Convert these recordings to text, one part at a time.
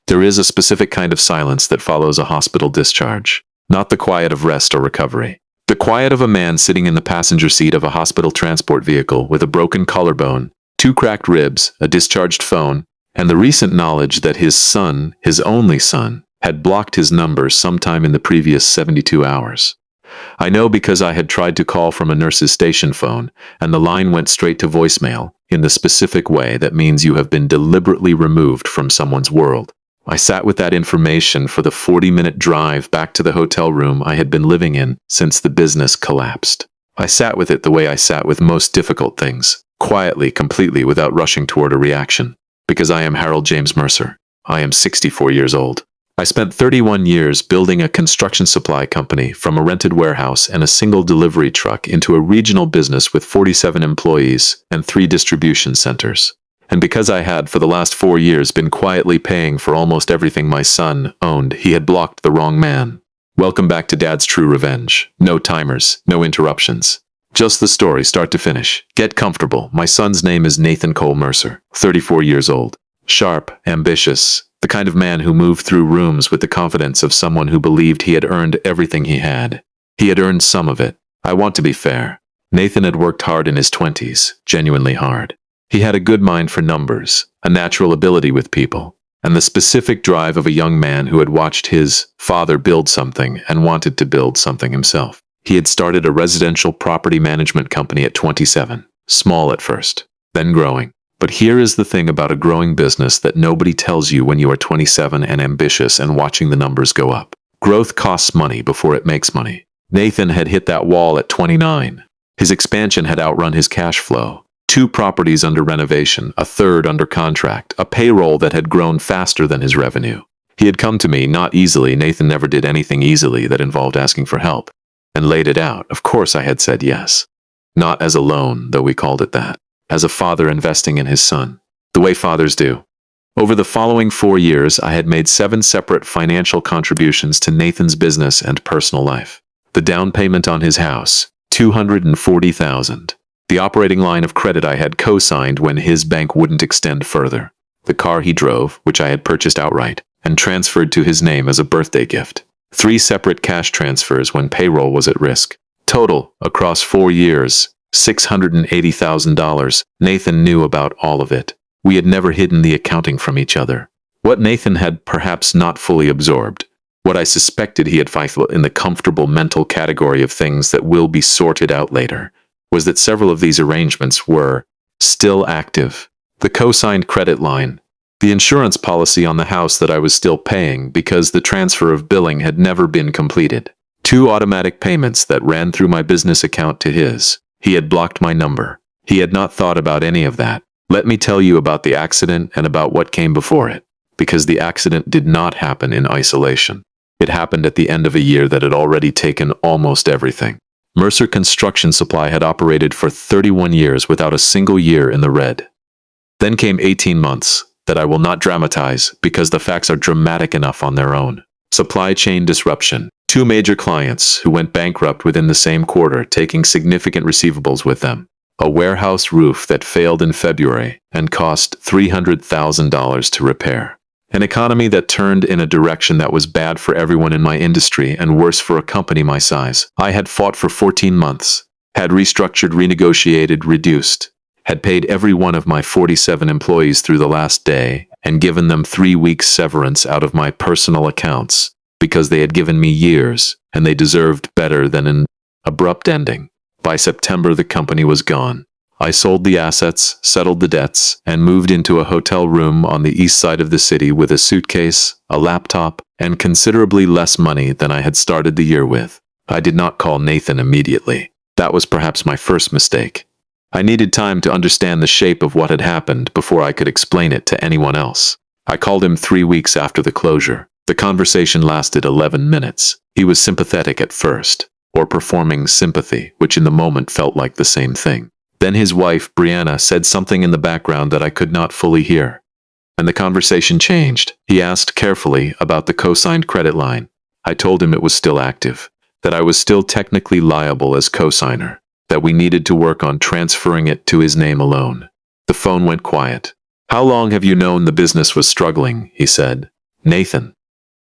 There is a specific kind of silence that follows a hospital discharge, not the quiet of rest or recovery. The quiet of a man sitting in the passenger seat of a hospital transport vehicle with a broken collarbone, 2 cracked ribs, a discharged phone, and the recent knowledge that his son, his only son, had blocked his number sometime in the previous 72 hours. I know because I had tried to call from a nurse's station phone, and the line went straight to voicemail, in the specific way that means you have been deliberately removed from someone's world. I sat with that information for the 40-minute drive back to the hotel room I had been living in since the business collapsed. I sat with it the way I sat with most difficult things, quietly, completely, without rushing toward a reaction. Because I am Harold James Mercer. I am 64 years old. I spent 31 years building a construction supply company from a rented warehouse and a single delivery truck into a regional business with 47 employees and 3 distribution centers. And because I had, for the last 4 years, been quietly paying for almost everything my son owned, he had blocked the wrong man. Welcome back to Dad's True Revenge. No timers, no interruptions. Just the story, start to finish. Get comfortable. My son's name is Nathan Cole Mercer, 34 years old. Sharp, ambitious, the kind of man who moved through rooms with the confidence of someone who believed he had earned everything he had. He had earned some of it. I want to be fair. Nathan had worked hard in his 20s, genuinely hard. He had a good mind for numbers, a natural ability with people, and the specific drive of a young man who had watched his father build something and wanted to build something himself. He had started a residential property management company at 27, small at first, then growing. But here is the thing about a growing business that nobody tells you when you are 27 and ambitious and watching the numbers go up. Growth costs money before it makes money. Nathan had hit that wall at 29. His expansion had outrun his cash flow. 2 properties under renovation, a 3rd under contract, a payroll that had grown faster than his revenue. He had come to me, not easily. Nathan never did anything easily that involved asking for help, and laid it out. Of course I had said yes. Not as a loan, though we called it that. As a father investing in his son, the way fathers do. Over the following 4 years, I had made 7 separate financial contributions to Nathan's business and personal life. The down payment on his house, $240,000. The operating line of credit I had co-signed when his bank wouldn't extend further. The car he drove, which I had purchased outright, and transferred to his name as a birthday gift. 3 separate cash transfers when payroll was at risk. Total, across 4 years, $680,000. Nathan knew about all of it. We had never hidden the accounting from each other. What Nathan had perhaps not fully absorbed, what I suspected he had FIFO in the comfortable mental category of things that will be sorted out later, was that several of these arrangements were still active. The co-signed credit line, the insurance policy on the house that I was still paying because the transfer of billing had never been completed. 2 automatic payments that ran through my business account to his. He had blocked my number. He had not thought about any of that. Let me tell you about the accident and about what came before it, because the accident did not happen in isolation. It happened at the end of a year that had already taken almost everything. Mercer Construction Supply had operated for 31 years without a single year in the red. Then came 18 months that I will not dramatize because the facts are dramatic enough on their own. Supply chain disruption. 2 major clients who went bankrupt within the same quarter, taking significant receivables with them. A warehouse roof that failed in February and cost $300,000 to repair. An economy that turned in a direction that was bad for everyone in my industry and worse for a company my size. I had fought for 14 months, had restructured, renegotiated, reduced, had paid every one of my 47 employees through the last day, and given them 3 weeks severance out of my personal accounts, because they had given me years, and they deserved better than an abrupt ending. By September, the company was gone. I sold the assets, settled the debts, and moved into a hotel room on the east side of the city with a suitcase, a laptop, and considerably less money than I had started the year with. I did not call Nathan immediately. That was perhaps my first mistake. I needed time to understand the shape of what had happened before I could explain it to anyone else. I called him 3 weeks after the closure. The conversation lasted 11 minutes. He was sympathetic at first, or performing sympathy, which in the moment felt like the same thing. Then his wife, Brianna, said something in the background that I could not fully hear. And the conversation changed. He asked carefully about the co-signed credit line. I told him it was still active, that I was still technically liable as co-signer, that we needed to work on transferring it to his name alone. The phone went quiet. "How long have you known the business was struggling?" he said. Nathan.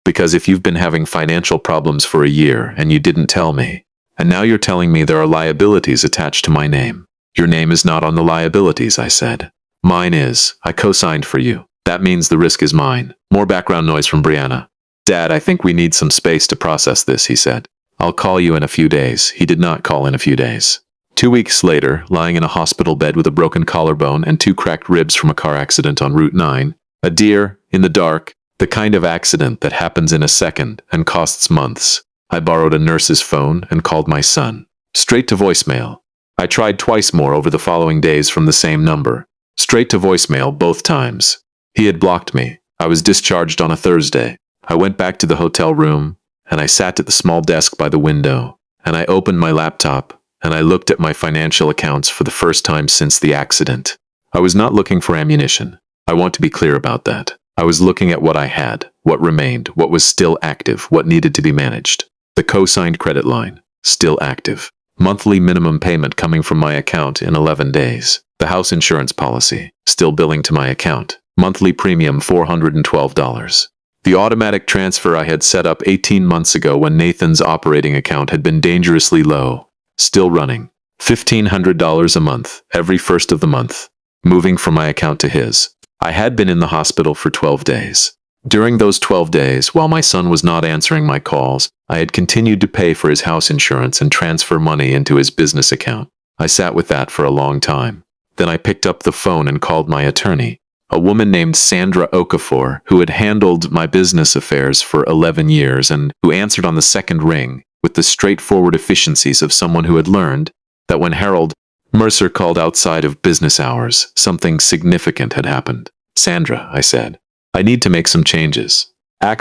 Because if you've been having financial problems for a year and you didn't tell me, and now you're telling me there are liabilities attached to my name. Your name is not on the liabilities, I said. Mine is. I co-signed for you. That means the risk is mine. More background noise from Brianna. Dad, I think we need some space to process this, he said. I'll call you in a few days. He did not call in a few days. 2 weeks later, lying in a hospital bed with a broken collarbone and 2 cracked ribs from a car accident on Route 9, a deer, in the dark, the kind of accident that happens in a second and costs months. I borrowed a nurse's phone and called my son. Straight to voicemail. I tried twice more over the following days from the same number. Straight to voicemail both times. He had blocked me. I was discharged on a Thursday. I went back to the hotel room, and I sat at the small desk by the window, and I opened my laptop, and I looked at my financial accounts for the first time since the accident. I was not looking for ammunition. I want to be clear about that. I was looking at what I had, what remained, what was still active, what needed to be managed. The co-signed credit line, still active. Monthly minimum payment coming from my account in 11 days. The house insurance policy, still billing to my account. Monthly premium $412. The automatic transfer I had set up 18 months ago when Nathan's operating account had been dangerously low. Still running. $1,500 a month, every first of the month. Moving from my account to his. I had been in the hospital for 12 days. During those 12 days, while my son was not answering my calls, I had continued to pay for his house insurance and transfer money into his business account. I sat with that for a long time. Then I picked up the phone and called my attorney, a woman named Sandra Okafor, who had handled my business affairs for 11 years and who answered on the second ring with the straightforward efficiencies of someone who had learned that when Harold Mercer called outside of business hours, something significant had happened. Sandra, I said, I need to make some changes.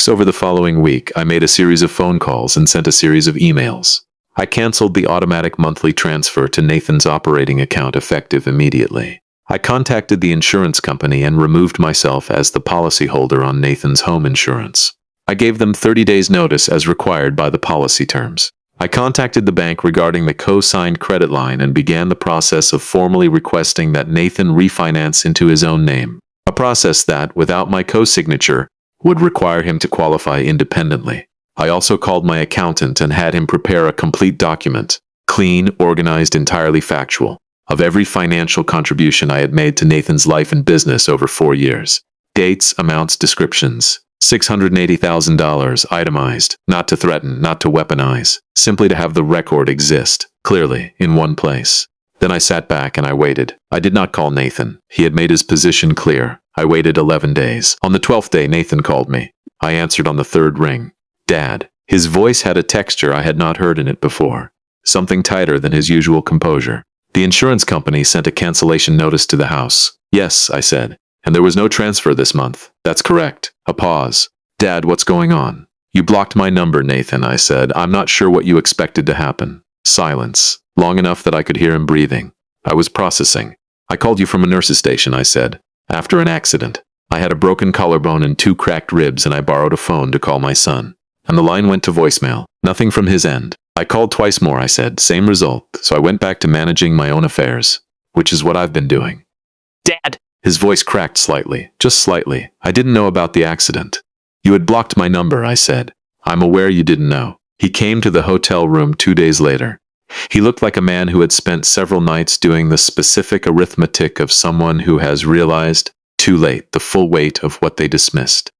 Over the following week, I made a series of phone calls and sent a series of emails. I canceled the automatic monthly transfer to Nathan's operating account effective immediately. I contacted the insurance company and removed myself as the policyholder on Nathan's home insurance. I gave them 30 days notice as required by the policy terms. I contacted the bank regarding the co-signed credit line and began the process of formally requesting that Nathan refinance into his own name. A process that, without my co-signature, would require him to qualify independently. I also called my accountant and had him prepare a complete document, clean, organized, entirely factual, of every financial contribution I had made to Nathan's life and business over 4 years. Dates, amounts, descriptions. $680,000 itemized, not to threaten, not to weaponize, simply to have the record exist, clearly, in one place. Then I sat back and I waited. I did not call Nathan. He had made his position clear. I waited 11 days. On the 12th day, Nathan called me. I answered on the 3rd ring. Dad. His voice had a texture I had not heard in it before. Something tighter than his usual composure. The insurance company sent a cancellation notice to the house. Yes, I said. And there was no transfer this month. That's correct. A pause. Dad, what's going on? You blocked my number, Nathan, I said. I'm not sure what you expected to happen. Silence. Long enough that I could hear him breathing. I was processing. I called you from a nurse's station, I said. After an accident. I had a broken collarbone and 2 cracked ribs and I borrowed a phone to call my son. And the line went to voicemail. Nothing from his end. I called twice more, I said. Same result. So I went back to managing my own affairs. Which is what I've been doing. Dad! His voice cracked slightly. Just slightly. I didn't know about the accident. You had blocked my number, I said. I'm aware you didn't know. He came to the hotel room 2 days later. He looked like a man who had spent several nights doing the specific arithmetic of someone who has realized, too late, the full weight of what they dismissed.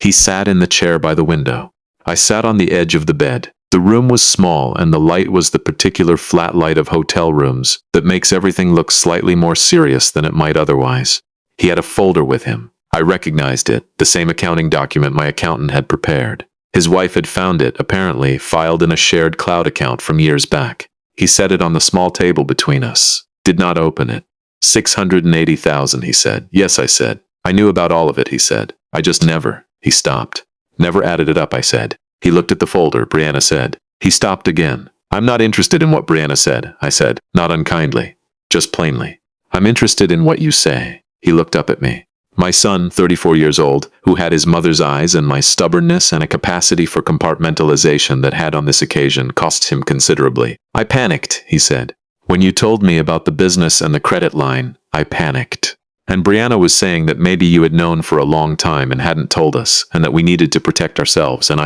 He sat in the chair by the window. I sat on the edge of the bed. The room was small and the light was the particular flat light of hotel rooms that makes everything look slightly more serious than it might otherwise. He had a folder with him. I recognized it, the same accounting document my accountant had prepared. His wife had found it, apparently, filed in a shared cloud account from years back. He set it on the small table between us. Did not open it. $680,000, he said. Yes, I said. I knew about all of it, he said. I just never. He stopped. Never added it up, I said. He looked at the folder, Brianna said. He stopped again. I'm not interested in what Brianna said, I said, not unkindly. Just plainly. I'm interested in what you say. He looked up at me. My son, 34 years old, who had his mother's eyes and my stubbornness and a capacity for compartmentalization that had on this occasion cost him considerably. I panicked, he said. When you told me about the business and the credit line, I panicked. And Brianna was saying that maybe you had known for a long time and hadn't told us, and that we needed to protect ourselves, and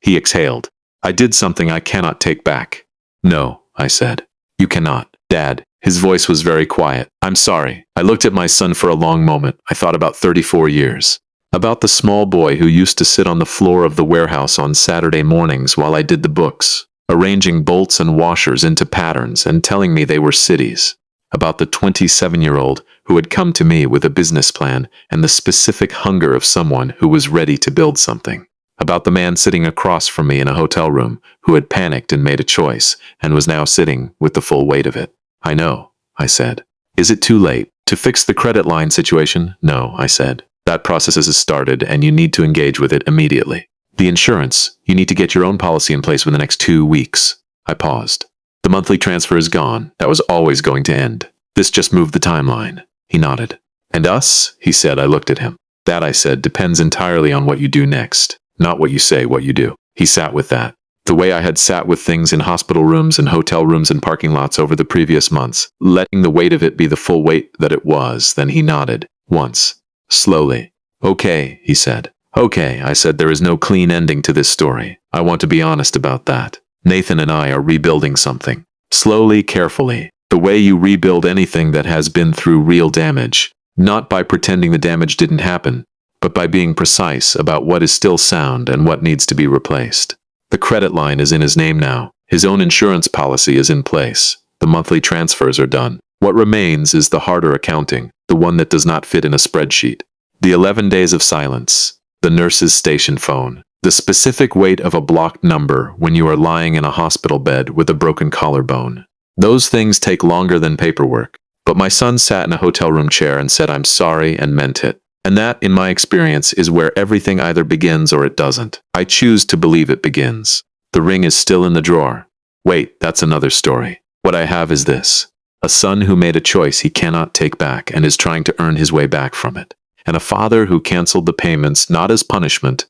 he exhaled. I did something I cannot take back. No, I said. You cannot, Dad. His voice was very quiet. I'm sorry. I looked at my son for a long moment. I thought about 34 years. About the small boy who used to sit on the floor of the warehouse on Saturday mornings while I did the books, arranging bolts and washers into patterns and telling me they were cities. About the 27-year-old who had come to me with a business plan and the specific hunger of someone who was ready to build something. About the man sitting across from me in a hotel room who had panicked and made a choice and was now sitting with the full weight of it. I know, I said. Is it too late to fix the credit line situation? No, I said. That process has started and you need to engage with it immediately. The insurance, you need to get your own policy in place within the next 2 weeks. I paused. The monthly transfer is gone. That was always going to end. This just moved the timeline. He nodded. And us? He said. I looked at him. That, I said, depends entirely on what you do next. Not what you say, what you do. He sat with that. The way I had sat with things in hospital rooms and hotel rooms and parking lots over the previous months, letting the weight of it be the full weight that it was. Then he nodded. Once. Slowly. Okay, he said. Okay, I said, there is no clean ending to this story. I want to be honest about that. Nathan and I are rebuilding something. Slowly, carefully. The way you rebuild anything that has been through real damage. Not by pretending the damage didn't happen, but by being precise about what is still sound and what needs to be replaced. The credit line is in his name now. His own insurance policy is in place. The monthly transfers are done. What remains is the harder accounting, the one that does not fit in a spreadsheet. The 11 days of silence, the nurse's station phone, the specific weight of a blocked number when you are lying in a hospital bed with a broken collarbone. Those things take longer than paperwork. But my son sat in a hotel room chair and said, I'm sorry, and meant it. And that, in my experience, is where everything either begins or it doesn't. I choose to believe it begins. The ring is still in the drawer. Wait, that's another story. What I have is this. A son who made a choice he cannot take back and is trying to earn his way back from it. And a father who canceled the payments not as punishment,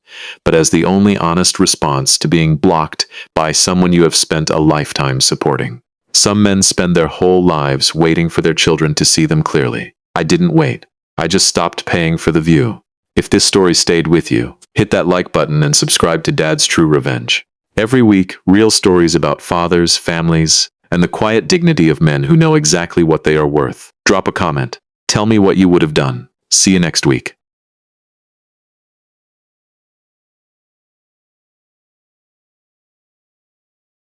but as the only honest response to being blocked by someone you have spent a lifetime supporting. Some men spend their whole lives waiting for their children to see them clearly. I didn't wait. I just stopped paying for the view. If this story stayed with you, hit that like button and subscribe to Dad's True Revenge. Every week, real stories about fathers, families, and the quiet dignity of men who know exactly what they are worth. Drop a comment. Tell me what you would have done. See you next week.